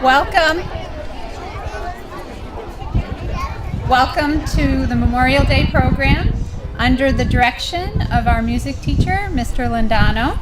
Welcome. Welcome to the Memorial Day program under the direction of our music teacher, Mr. Lindano.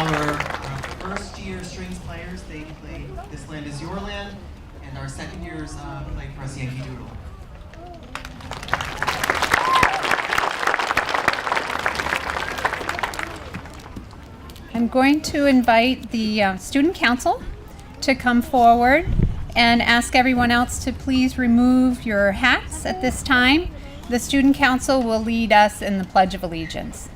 our first year strings players, they played This Land Is Your Land, and our second years played for us Yankee Doodle. I'm going to invite the student council to come forward and ask everyone else to please remove your hats at this time. The student council will lead us in the Pledge of Allegiance.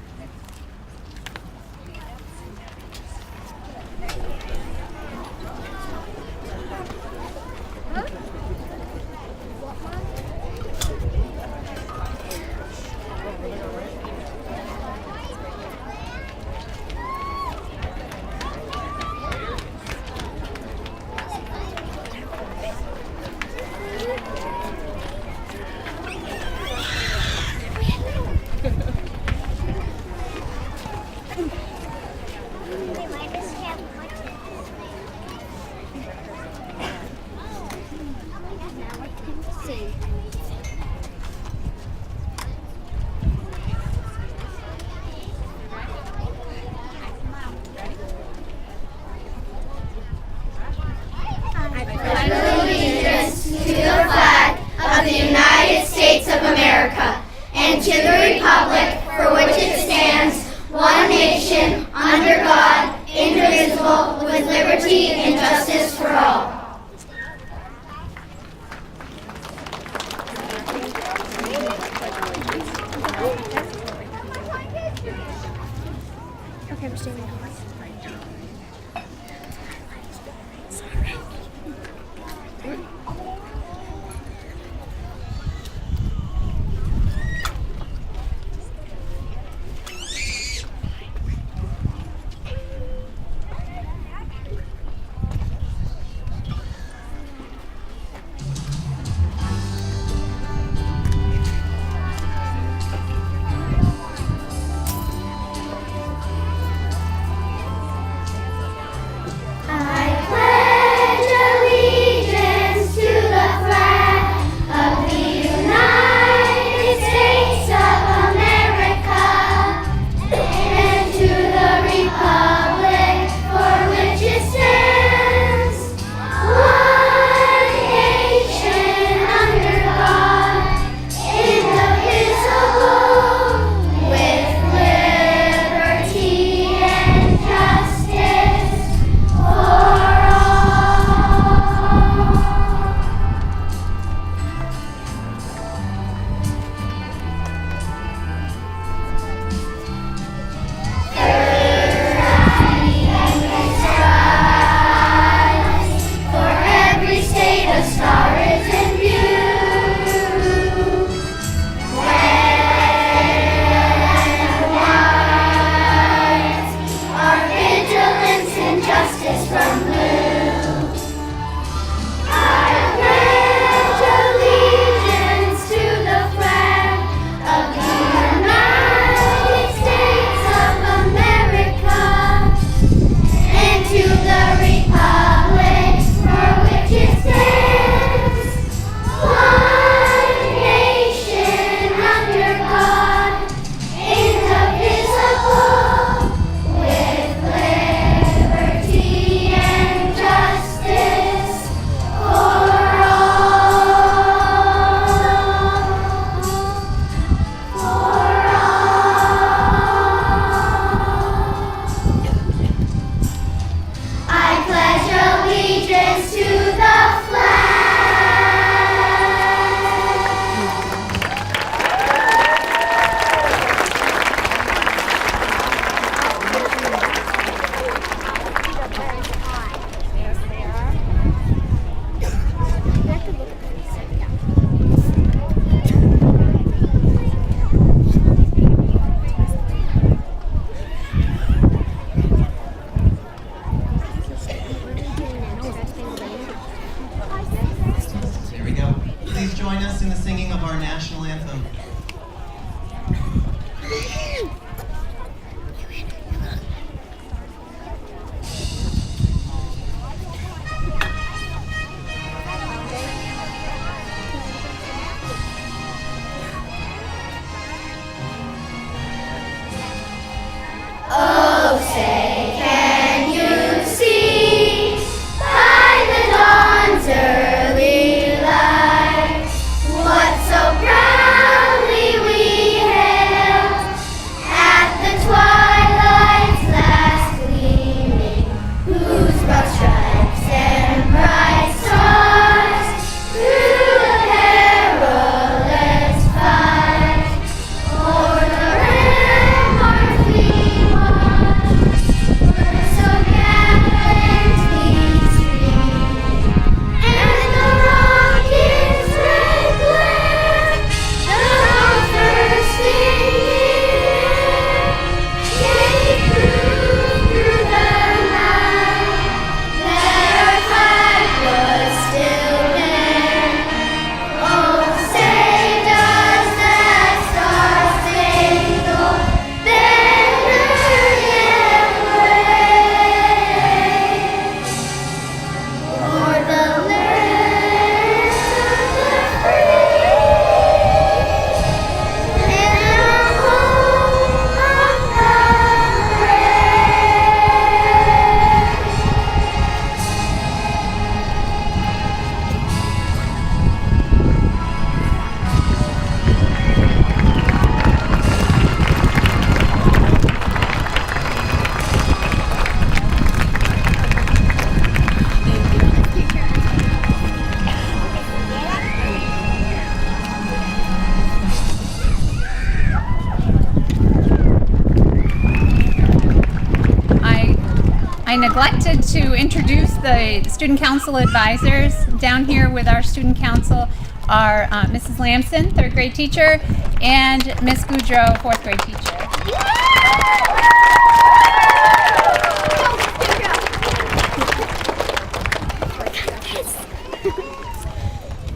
neglected to introduce the student council advisors. Down here with our student council are Mrs. Lamson, third grade teacher, and Miss Goudreau, fourth grade teacher.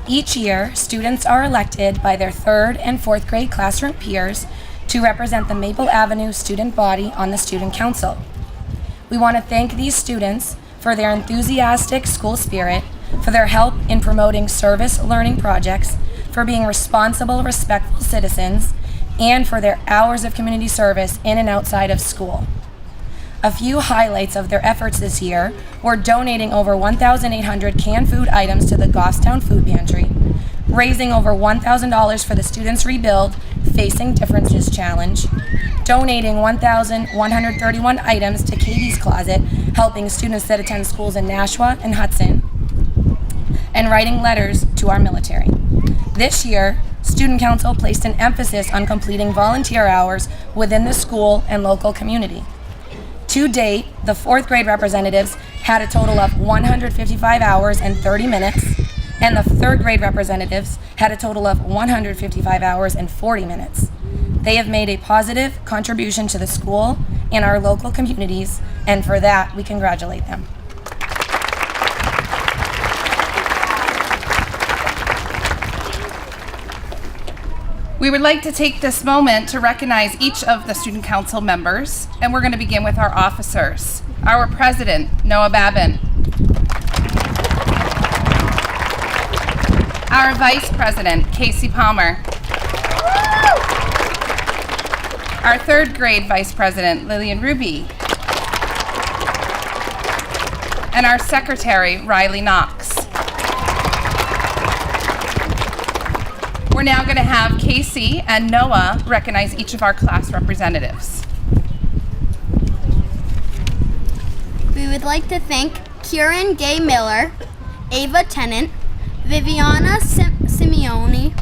Each year, students are elected by their third and fourth grade classroom peers to represent the Maple Avenue student body on the student council. We want to thank these students for their enthusiastic school spirit, for their help in promoting service learning projects, for being responsible, respectful citizens, and for their hours of community service in and outside of school. A few highlights of their efforts this year were donating over 1,800 canned food items to the Goffstown Food Pantry, raising over $1,000 for the Students Rebuild Facing Differences Challenge, donating 1,131 items to Katie's Closet, helping students that attend schools in Nashua and Hudson, and writing letters to our military. This year, Student Council placed an emphasis on completing volunteer hours within the school and local community. To date, the fourth grade representatives had a total of 155 hours and 30 minutes, and the third grade representatives had a total of 155 hours and 40 minutes. They have made a positive contribution to the school and our local communities, and for that, we congratulate them. We would like to take this moment to recognize each of the student council members, and we're going to begin with our officers. Our president, Noah Babin. Our vice president, Casey Palmer. Our third grade vice president, Lillian Ruby. And our secretary, Riley Knox. We're now going to have Casey and Noah recognize each of our class representatives. We would like to thank Kieran Gay Miller, Ava Tennant, Viviana Simeone,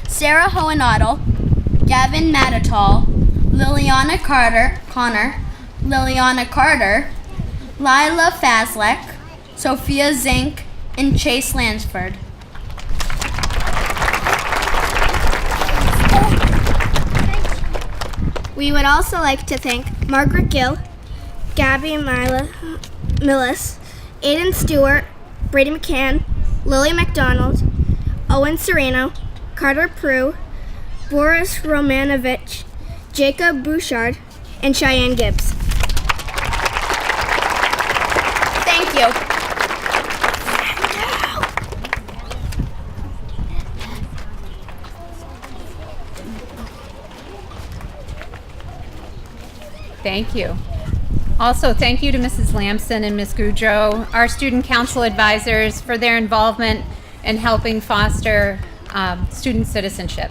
Sarah Hohenadel, Gavin Matatal, Liliana Connor, Liliana Carter, Lila Fazlek, Sophia Zink, and Chase Lansford. We would also like to thank Margaret Gill, Gabby Millis, Aiden Stewart, Brady McCann, Lily McDonald, Owen Sereno, Carter Prue, Boris Romanovich, Jacob Bouchard, and Cheyenne Gibbs. Thank you. Thank you. Also, thank you to Mrs. Lamson and Ms. Goudreau, our student council advisors, for their involvement in helping foster student citizenship.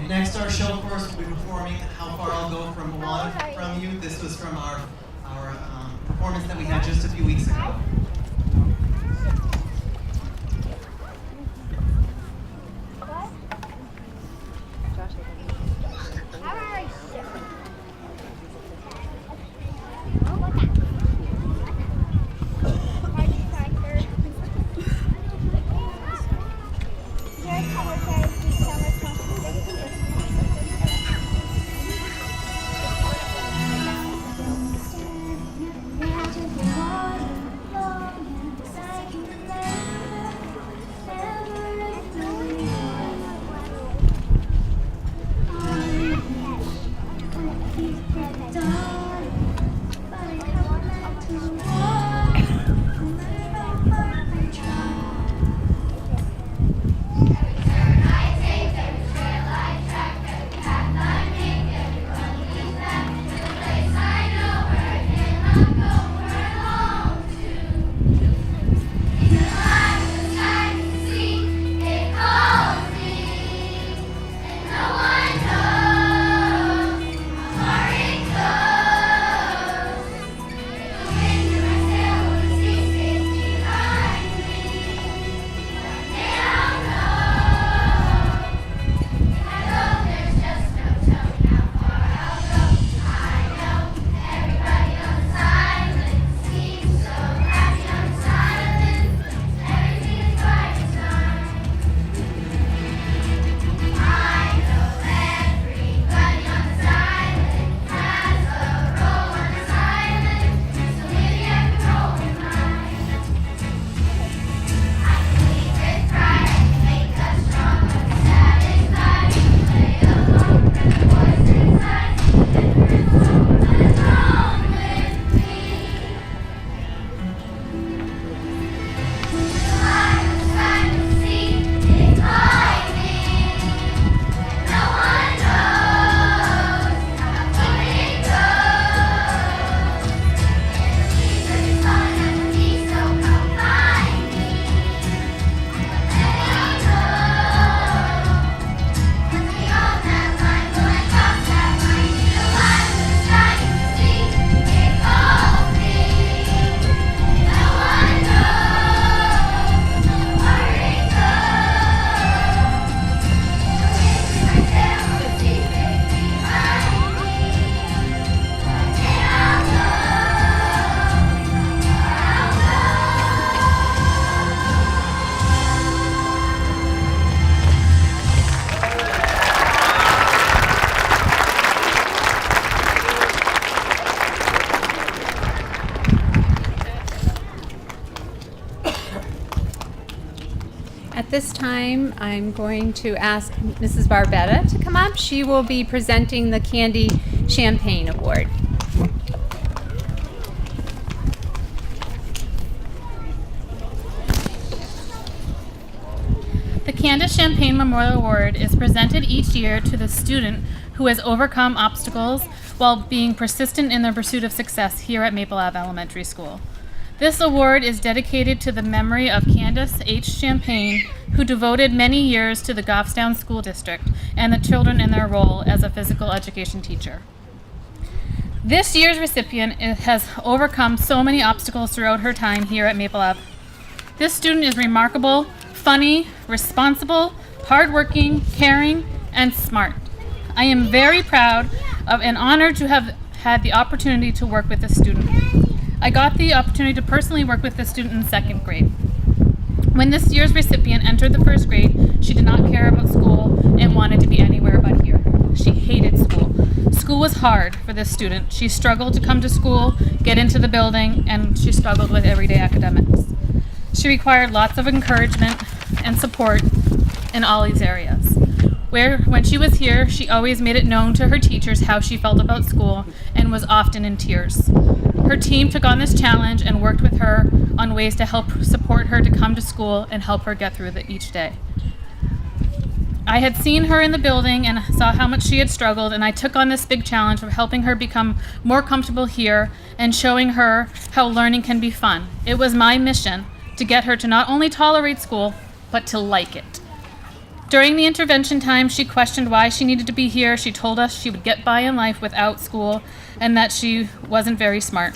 Next, our show course will be performing How Far I'll Go from One from You. This was from our performance that we had just a few weeks ago. this time, I'm going to ask Mrs. Barbetta to come up. She will be presenting the Candice Champagne Award. The Candice Champagne Memorial Award is presented each year to the student who has overcome obstacles while being persistent in their pursuit of success here at Maple Ave Elementary School. This award is dedicated to the memory of Candice H. Champagne, who devoted many years to the Goffstown School District and the children in their role as a physical education teacher. This year's recipient has overcome so many obstacles throughout her time here at Maple Ave. This student is remarkable, funny, responsible, hardworking, caring, and smart. I am very proud of and honored to have had the opportunity to work with this student. I got the opportunity to personally work with this student in 2nd grade. When this year's recipient entered the 1st grade, she did not care about school and wanted to be anywhere but here. She hated school. School was hard for this student. She struggled to come to school, get into the building, and she struggled with everyday academics. She required lots of encouragement and support in all these areas. When she was here, she always made it known to her teachers how she felt about school and was often in tears. Her team took on this challenge and worked with her on ways to help support her to come to school and help her get through each day. I had seen her in the building and saw how much she had struggled, and I took on this big challenge of helping her become more comfortable here and showing her how learning can be fun. It was my mission to get her to not only tolerate school, but to like it. During the intervention time, she questioned why she needed to be here. She told us she would get by in life without school and that she wasn't very smart.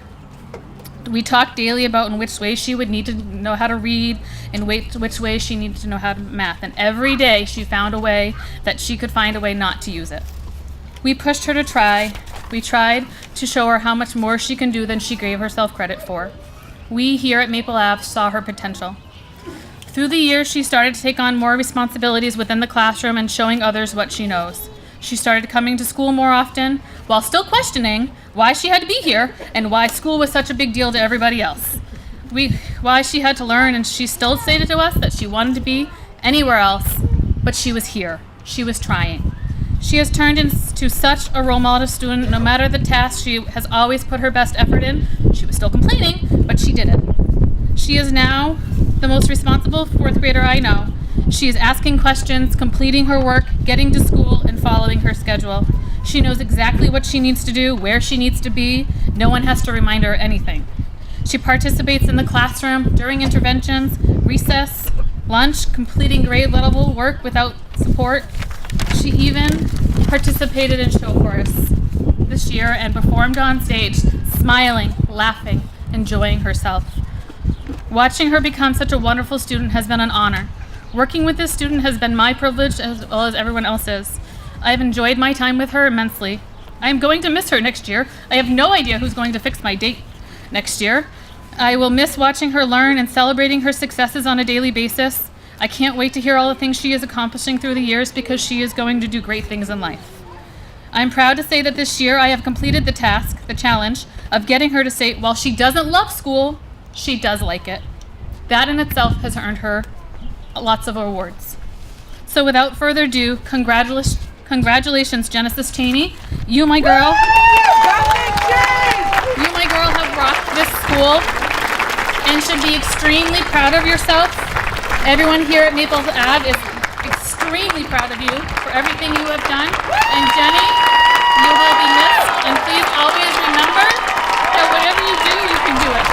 We talked daily about in which way she would need to know how to read and which way she needed to know how to math. And every day she found a way that she could find a way not to use it. We pushed her to try. We tried to show her how much more she can do than she gave herself credit for. We here at Maple Ave saw her potential. Through the years, she started to take on more responsibilities within the classroom and showing others what she knows. She started coming to school more often, while still questioning why she had to be here and why school was such a big deal to everybody else. Why she had to learn, and she still stated to us that she wanted to be anywhere else, but she was here. She was trying. She has turned into such a role model student. No matter the task, she has always put her best effort in. She was still complaining, but she did it. She is now the most responsible 4th grader I know. She is asking questions, completing her work, getting to school, and following her schedule. She knows exactly what she needs to do, where she needs to be. No one has to remind her anything. She participates in the classroom during interventions, recess, lunch, completing grade level work without support. She even participated in show chorus this year and performed on stage, smiling, laughing, enjoying herself. Watching her become such a wonderful student has been an honor. Working with this student has been my privilege as well as everyone else's. I have enjoyed my time with her immensely. I am going to miss her next year. I have no idea who's going to fix my date next year. I will miss watching her learn and celebrating her successes on a daily basis. I can't wait to hear all the things she is accomplishing through the years because she is going to do great things in life. I'm proud to say that this year I have completed the task, the challenge, of getting her to say, while she doesn't love school, she does like it. That in itself has earned her lots of awards. So without further ado, congratulations, Genesis Cheney. You, my girl, have rocked this school and should be extremely proud of yourself. Everyone here at Maple Ave is extremely proud of you for everything you have done. And Jenny, you will be missed. And please always remember that whatever you do, you can do it.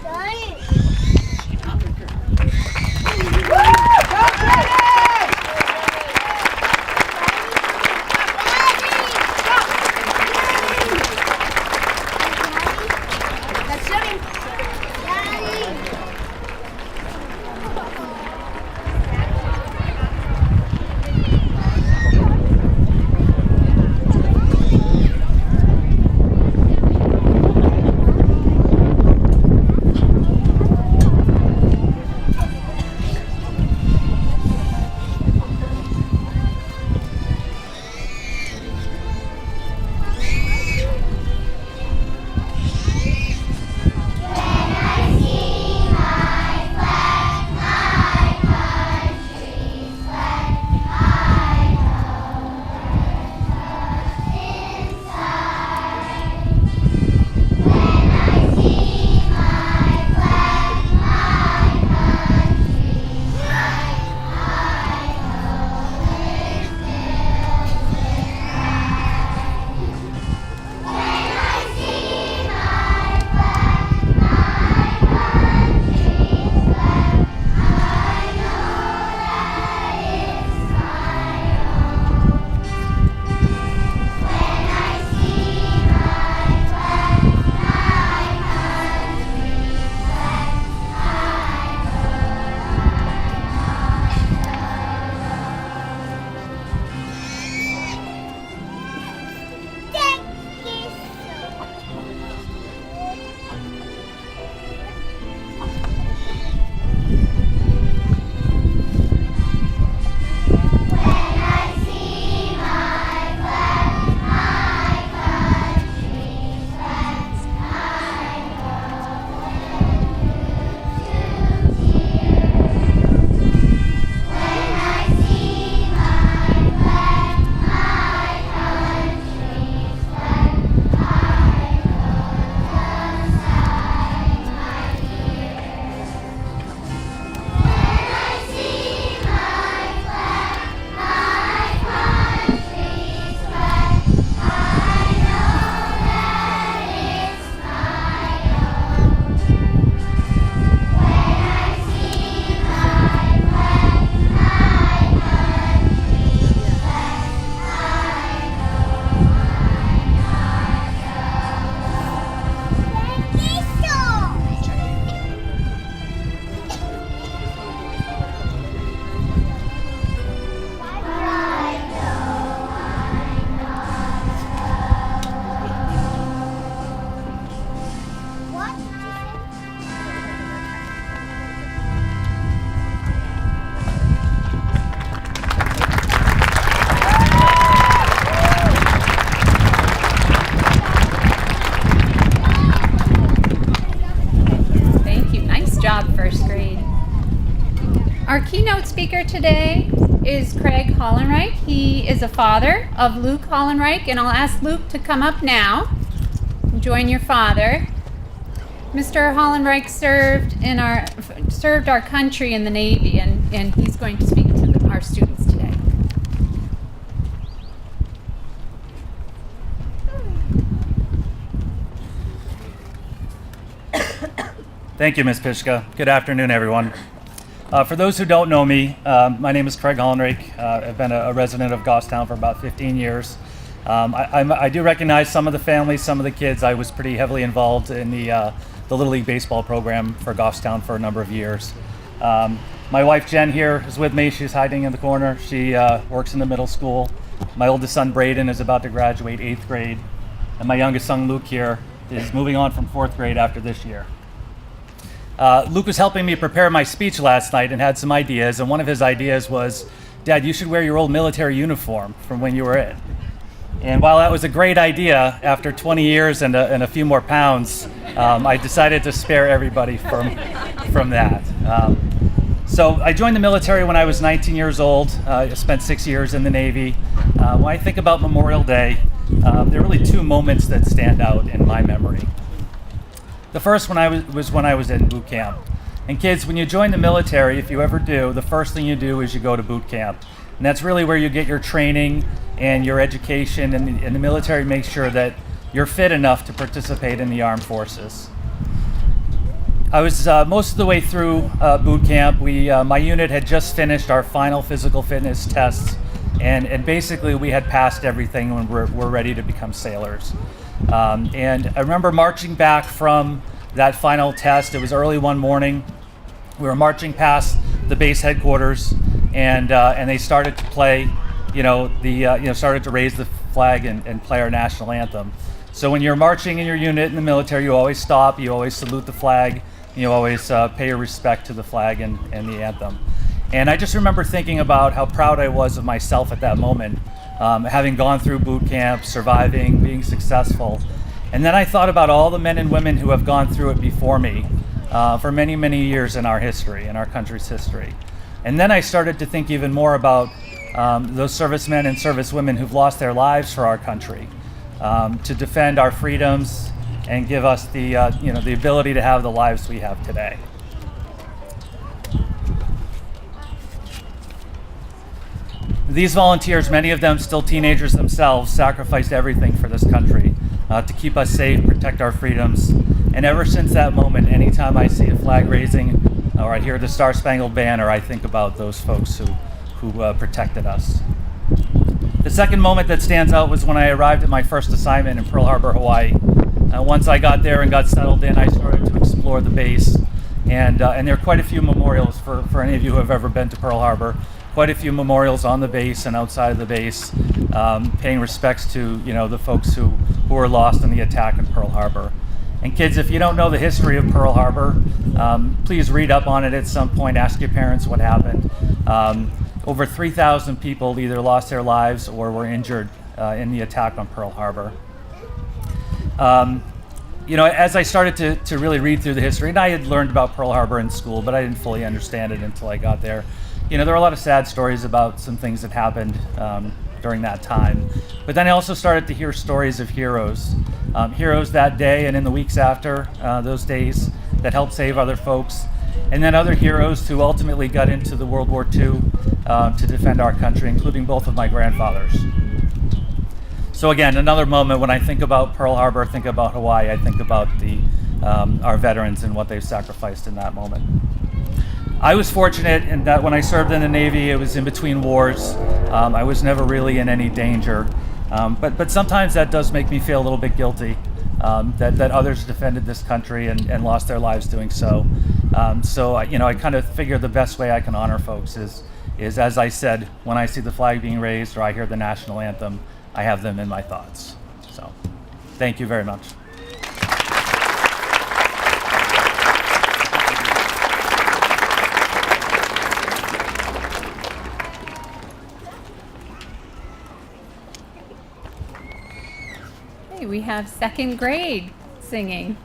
Daddy! speaker today is Craig Hollenreich. He is a father of Luke Hollenreich, and I'll ask Luke to come up now and join your father. Mr. Hollenreich served our country in the Navy, and he's going to speak to our students today. Thank you, Ms. Pishka. Good afternoon, everyone. For those who don't know me, my name is Craig Hollenreich. I've been a resident of Goffstown for about 15 years. I do recognize some of the families, some of the kids. I was pretty heavily involved in the Little League baseball program for Goffstown for a number of years. My wife Jen here is with me. She's hiding in the corner. She works in the middle school. My oldest son Braden is about to graduate 8th grade. And my youngest son Luke here is moving on from 4th grade after this year. Luke was helping me prepare my speech last night and had some ideas, and one of his ideas was, Dad, you should wear your old military uniform from when you were in. And while that was a great idea, after 20 years and a few more pounds, I decided to spare everybody from that. So I joined the military when I was 19 years old. I spent 6 years in the Navy. When I think about Memorial Day, there are really two moments that stand out in my memory. The first one was when I was in boot camp. And kids, when you join the military, if you ever do, the first thing you do is you go to boot camp. And that's really where you get your training and your education, and the military makes sure that you're fit enough to participate in the armed forces. I was most of the way through boot camp. My unit had just finished our final physical fitness tests, and basically we had passed everything when we're ready to become sailors. And I remember marching back from that final test. It was early one morning. We were marching past the base headquarters, and they started to play, started to raise the flag and play our national anthem. So when you're marching in your unit in the military, you always stop, you always salute the flag, you always pay your respect to the flag and the anthem. And I just remember thinking about how proud I was of myself at that moment. Having gone through boot camp, surviving, being successful. And then I thought about all the men and women who have gone through it before me for many, many years in our history, in our country's history. And then I started to think even more about those servicemen and servicewomen who've lost their lives for our country to defend our freedoms and give us the ability to have the lives we have today. These volunteers, many of them still teenagers themselves, sacrificed everything for this country to keep us safe, protect our freedoms. And ever since that moment, anytime I see a flag raising or I hear the Star Spangled Banner, I think about those folks who protected us. The second moment that stands out was when I arrived at my first assignment in Pearl Harbor, Hawaii. Once I got there and got settled in, I started to explore the base. And there are quite a few memorials for any of you who have ever been to Pearl Harbor. Quite a few memorials on the base and outside of the base, paying respects to the folks who were lost in the attack in Pearl Harbor. And kids, if you don't know the history of Pearl Harbor, please read up on it at some point. Ask your parents what happened. Over 3,000 people either lost their lives or were injured in the attack on Pearl Harbor. As I started to really read through the history, and I had learned about Pearl Harbor in school, but I didn't fully understand it until I got there. There were a lot of sad stories about some things that happened during that time. But then I also started to hear stories of heroes. Heroes that day and in the weeks after those days that helped save other folks. And then other heroes who ultimately got into the World War II to defend our country, including both of my grandfathers. So again, another moment when I think about Pearl Harbor, think about Hawaii, I think about our veterans and what they've sacrificed in that moment. I was fortunate in that when I served in the Navy, it was in between wars. I was never really in any danger. But sometimes that does make me feel a little bit guilty that others defended this country and lost their lives doing so. I kind of figure the best way I can honor folks is, as I said, when I see the flag being raised or I hear the national anthem, I have them in my thoughts. So, thank you very much. We have second grade singing.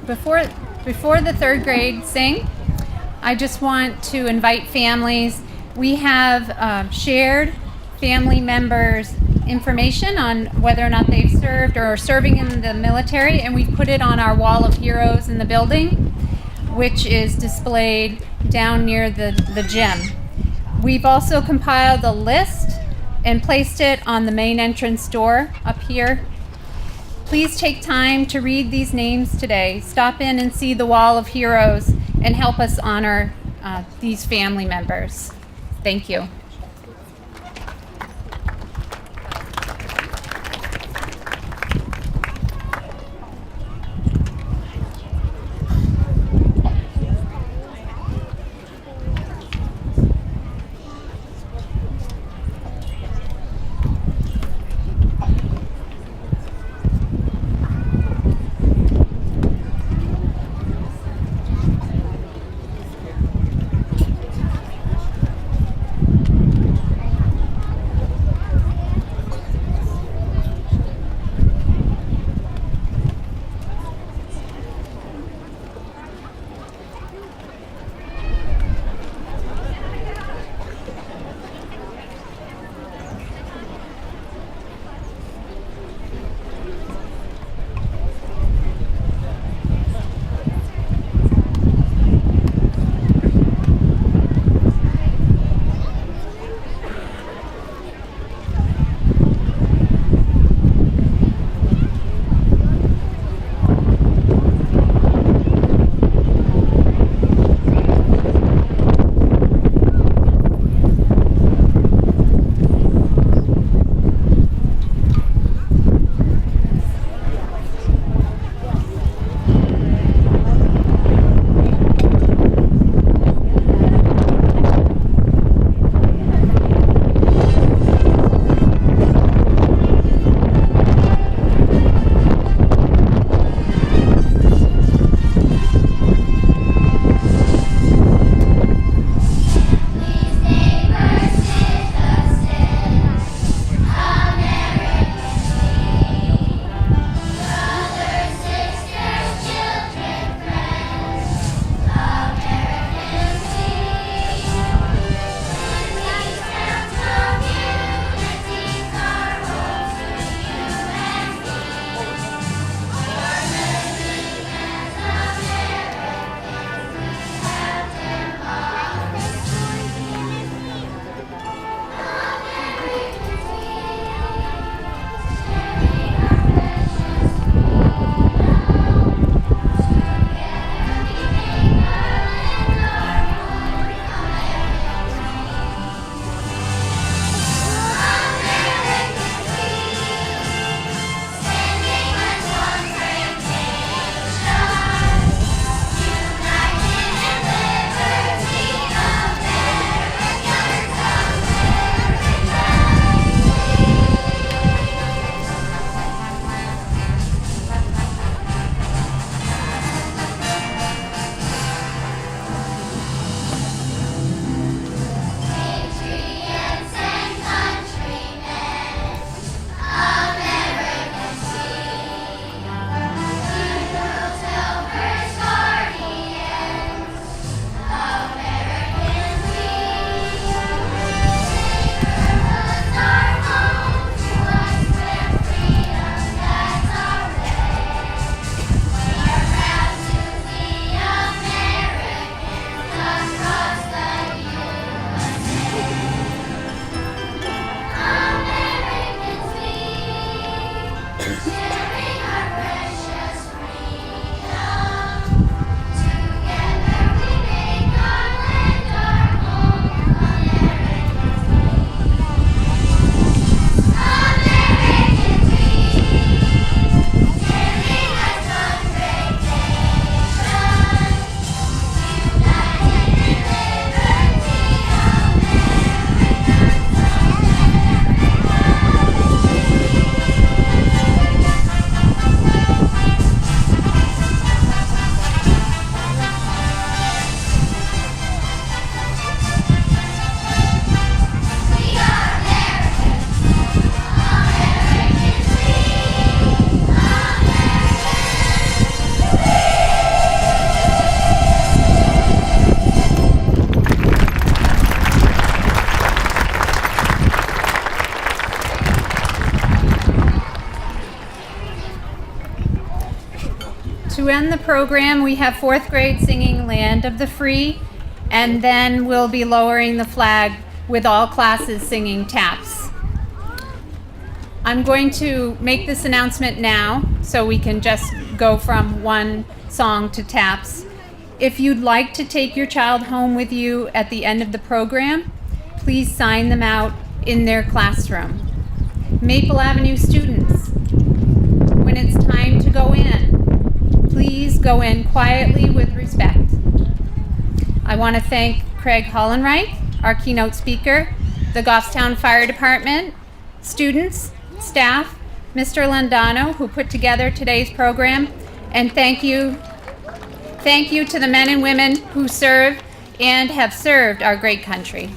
before the third grade sing, I just want to invite families. We have shared family members' information on whether or not they've served or are serving in the military, and we've put it on our wall of heroes in the building, which is displayed down near the gym. We've also compiled a list and placed it on the main entrance door up here. Please take time to read these names today. Stop in and see the wall of heroes and help us honor these family members. Thank you. To end the program, we have 4th grade singing Land of the Free, and then we'll be lowering the flag with all classes singing Taps. I'm going to make this announcement now so we can just go from one song to Taps. If you'd like to take your child home with you at the end of the program, please sign them out in their classroom. Maple Avenue students, when it's time to go in, please go in quietly with respect. I want to thank Craig Hollenreich, our keynote speaker, the Goffstown Fire Department, students, staff, Mr. Landano, who put together today's program, and thank you to the men and women who serve and have served our great country.